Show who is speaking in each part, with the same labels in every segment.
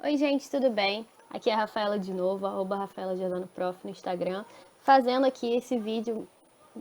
Speaker 1: Oi, gente, tudo bem? Aqui é a Rafaela de novo, @RafaelaJordanoProf no Instagram, fazendo aqui esse vídeo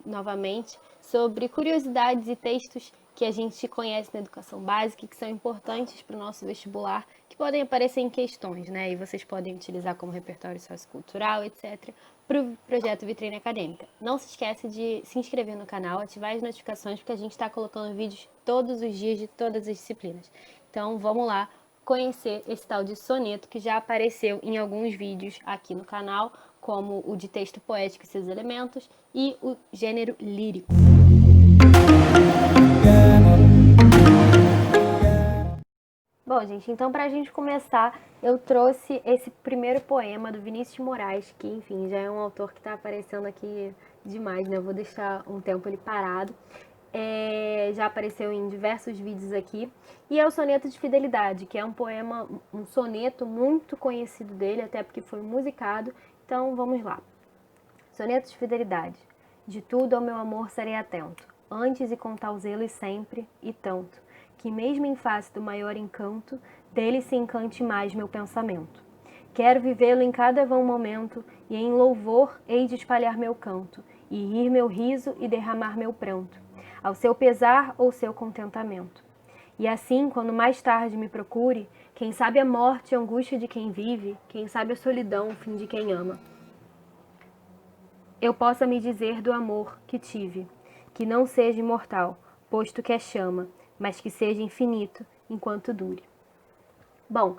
Speaker 1: novamente sobre curiosidades e textos que a gente conhece na educação básica e que são importantes para o nosso vestibular, que podem aparecer em questões, né? E vocês podem utilizar como repertório sociocultural, etc., para o projeto Vitrine Acadêmica. Não se esqueça de se inscrever no canal, ativar as notificações, porque a gente está colocando vídeos todos os dias de todas as disciplinas. Então, vamos lá conhecer esse tal de soneto que já apareceu em alguns vídeos aqui no canal, como o de texto poético e seus elementos e o gênero lírico. Bom, gente, então para a gente começar, eu trouxe esse primeiro poema do Vinícius de Moraes, que, enfim, já é um autor que está aparecendo aqui demais, né? Eu vou deixar um tempo ele parado. Já apareceu em diversos vídeos aqui, e é o Soneto de Fidelidade, que é um poema, um soneto muito conhecido dele, até porque foi musicado. Então vamos lá. Soneto de Fidelidade. De tudo ao meu amor serei atento, antes e com tal zelo e sempre, e tanto, que mesmo em face do maior encanto, dele se encante mais meu pensamento. Quero vivê-lo em cada vão momento, e em louvor hei de espalhar meu canto, e rir meu riso e derramar meu pranto, ao seu pesar ou seu contentamento. E assim, quando mais tarde me procure, quem sabe a morte e a angústia de quem vive, quem sabe a solidão, o fim de quem ama, eu possa me dizer do amor que tive, que não seja imortal, posto que é chama, mas que seja infinito enquanto dure. Bom,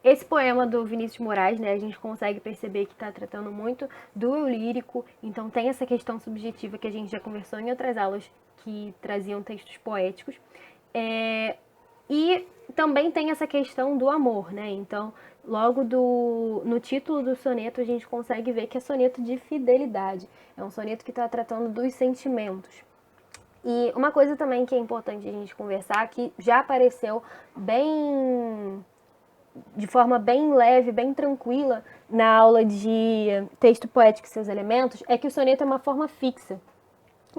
Speaker 1: esse poema do Vinícius de Moraes, né, a gente consegue perceber que está tratando muito do eu lírico, então tem essa questão subjetiva que a gente já conversou em outras aulas que traziam textos poéticos. E também tem essa questão do amor, né? Então, logo no título do soneto, a gente consegue ver que é soneto de fidelidade. É um soneto que está tratando dos sentimentos. E uma coisa também que é importante a gente conversar, que já apareceu de forma bem leve, bem tranquila, na aula de texto poético e seus elementos, é que o soneto é uma forma fixa.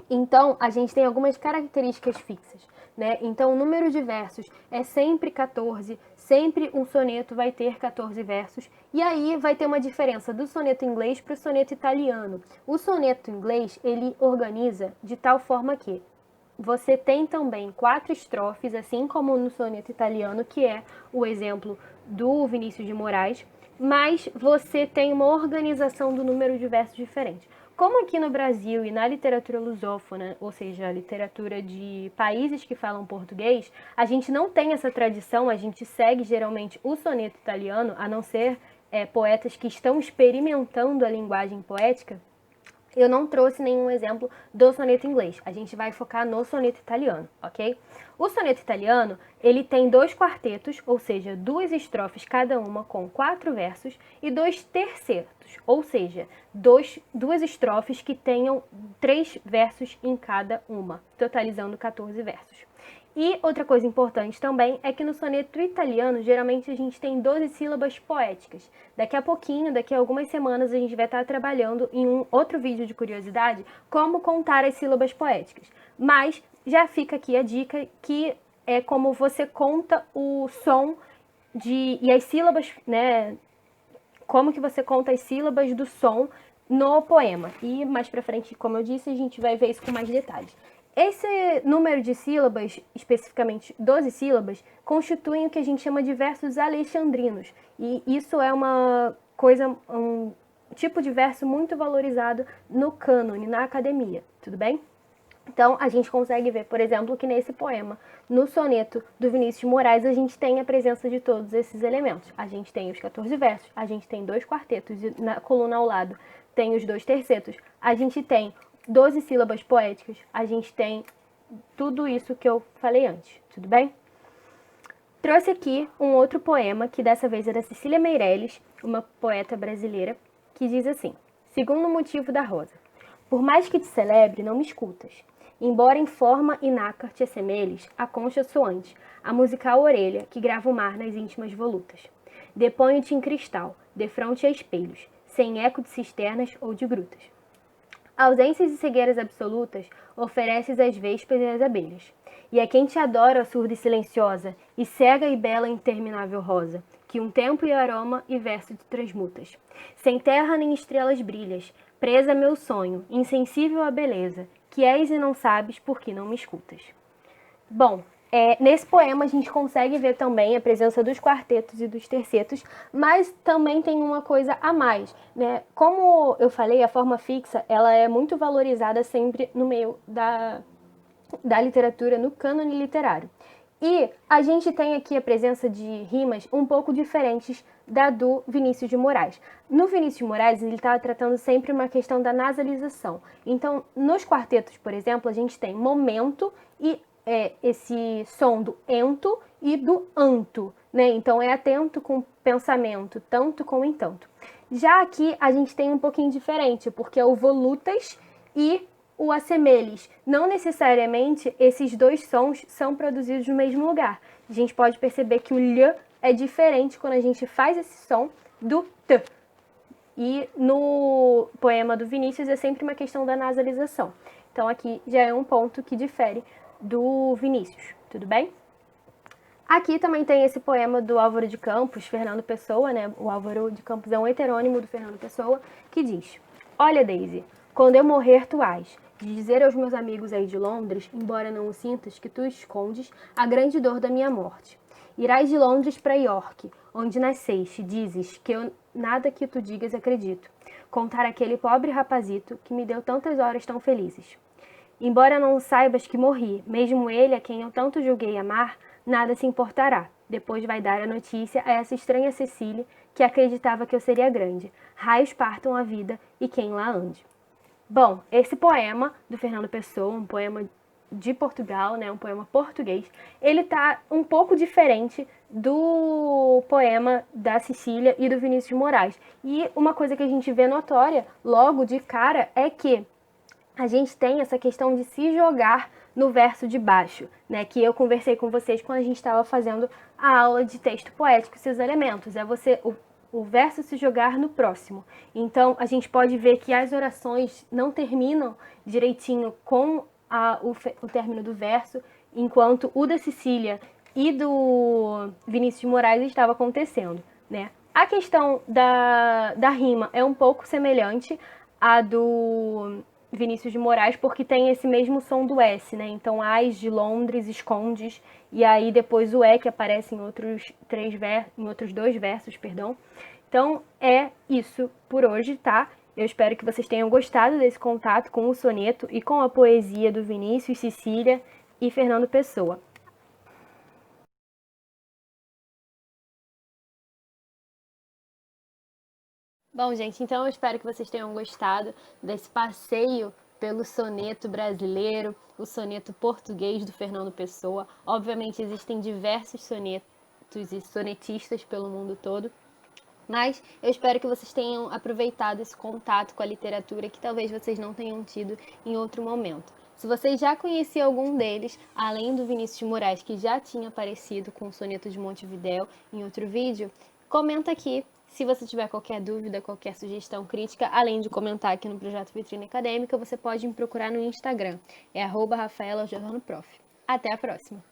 Speaker 1: Então, a gente tem algumas características fixas, né? Então, o número de versos é sempre 14, sempre um soneto vai ter 14 versos, e aí vai ter uma diferença do soneto inglês para o soneto italiano. O soneto inglês, ele organiza de tal forma que você tem também 4 estrofes, assim como no soneto italiano, que é o exemplo do Vinícius de Moraes, mas você tem uma organização do número de versos diferente. Como aqui no Brasil e na literatura lusófona, ou seja, a literatura de países que falam português, a gente não tem essa tradição, a gente segue geralmente o soneto italiano, a não ser poetas que estão experimentando a linguagem poética. Eu não trouxe nenhum exemplo do soneto inglês. A gente vai focar no soneto italiano, ok? O soneto italiano, ele tem 2 quartetos, ou seja, 2 estrofes cada uma com 4 versos, e 2 tercetos, ou seja, 2 estrofes que tenham 3 versos em cada uma, totalizando 14 versos. E outra coisa importante também é que no soneto italiano, geralmente a gente tem 12 sílabas poéticas. Daqui a pouquinho, daqui a algumas semanas, a gente vai estar trabalhando em um outro vídeo de curiosidade como contar as sílabas poéticas. Mas já fica aqui a dica que é como você conta o som e as sílabas, né? Como que você conta as sílabas do som no poema. E mais pra frente, como eu disse, a gente vai ver isso com mais detalhes. Esse número de sílabas, especificamente 12 sílabas, constituem o que a gente chama de versos alexandrinos. E isso é uma coisa, um tipo de verso muito valorizado no cânone, na academia, tudo bem? Então, a gente consegue ver, por exemplo, que nesse poema, no soneto do Vinícius de Moraes, a gente tem a presença de todos esses elementos. A gente tem os 14 versos, a gente tem 2 quartetos, e na coluna ao lado tem os 2 tercetos, a gente tem 12 sílabas poéticas, a gente tem tudo isso que eu falei antes, tudo bem? Trouxe aqui um outro poema, que dessa vez é da Cecília Meirelles, uma poeta brasileira, que diz assim: Segundo motivo da rosa. Por mais que te celebre, não me escutas. Embora em forma e nácar te assemelhes, a concha soante, a musical orelha que grava o mar nas íntimas volutas. Deponho-te em cristal, defronte a espelhos, sem eco de cisternas ou de grutas. Ausências e cegueiras absolutas ofereces às vespas e às abelhas. E é quem te adora, surda e silenciosa, e cega e bela interminável rosa, que um tempo e aroma e verso te transmutas. Sem terra nem estrelas brilhas, presa a meu sonho, insensível à beleza, que és e não sabes por que não me escutas. Bom, nesse poema a gente consegue ver também a presença dos quartetos e dos tercetos, mas também tem uma coisa a mais, né? Como eu falei, a forma fixa, ela é muito valorizada sempre no meio da literatura, no cânone literário. E a gente tem aqui a presença de rimas um pouco diferentes da do Vinícius de Moraes. No Vinícius de Moraes, ele está tratando sempre uma questão da nasalização. Então, nos quartetos, por exemplo, a gente tem momento e esse som do ento e do anto, né? Então, é atento com pensamento, tanto com entanto. Já aqui, a gente tem um pouquinho diferente, porque é o volutas e o assemelhes. Não necessariamente esses dois sons são produzidos no mesmo lugar. A gente pode perceber que o lh é diferente quando a gente faz esse som do t. E no poema do Vinícius é sempre uma questão da nasalização. Então aqui já é um ponto que difere do Vinícius, tudo bem? Aqui também tem esse poema do Álvaro de Campos, Fernando Pessoa, né? O Álvaro de Campos é um heterônimo do Fernando Pessoa, que diz: Olha, Daisy, quando eu morrer tu hás de dizer aos meus amigos aí de Londres, embora não o sintas, que tu escondes a grande dor da minha morte. Irás de Londres para York, onde nasceste, dizes que eu nada que tu digas acredito. Contar aquele pobre rapazito que me deu tantas horas tão felizes. Embora não saibas que morri, mesmo ele a quem eu tanto julguei amar, nada se importará. Depois vai dar a notícia a essa estranha Cecília que acreditava que eu seria grande. Raios partam a vida e quem lá ande. Bom, esse poema do Fernando Pessoa, um poema de Portugal, né, um poema português, ele tá um pouco diferente do poema da Cecília e do Vinícius de Moraes. E uma coisa que a gente vê notória logo de cara é que a gente tem essa questão de se jogar no verso de baixo, né? Que eu conversei com vocês quando a gente estava fazendo a aula de texto poético e seus elementos. É o verso se jogar no próximo. Então, a gente pode ver que as orações não terminam direitinho com o término do verso, enquanto o da Cecília e do Vinícius de Moraes estava acontecendo, né? A questão da rima é um pouco semelhante à do Vinícius de Moraes, porque tem esse mesmo som do S, né? Então, as de Londres, escondes, e aí depois o E que aparece em outros dois versos, perdão. Então, é isso por hoje, tá? Eu espero que vocês tenham gostado desse contato com o soneto e com a poesia do Vinícius, Cecília e Fernando Pessoa. Bom, gente, então eu espero que vocês tenham gostado desse passeio pelo soneto brasileiro, o soneto português do Fernando Pessoa. Obviamente existem diversos sonetos e sonetistas pelo mundo todo, mas eu espero que vocês tenham aproveitado esse contato com a literatura que talvez vocês não tenham tido em outro momento. Se vocês já conheciam algum deles, além do Vinícius de Moraes, que já tinha aparecido com o soneto de Montevidéu em outro vídeo, comenta aqui. Se você tiver qualquer dúvida, qualquer sugestão, crítica, além de comentar aqui no Projeto Vitrine Acadêmica, você pode me procurar no Instagram, é @RafaelaJordanoProf. Até a próxima!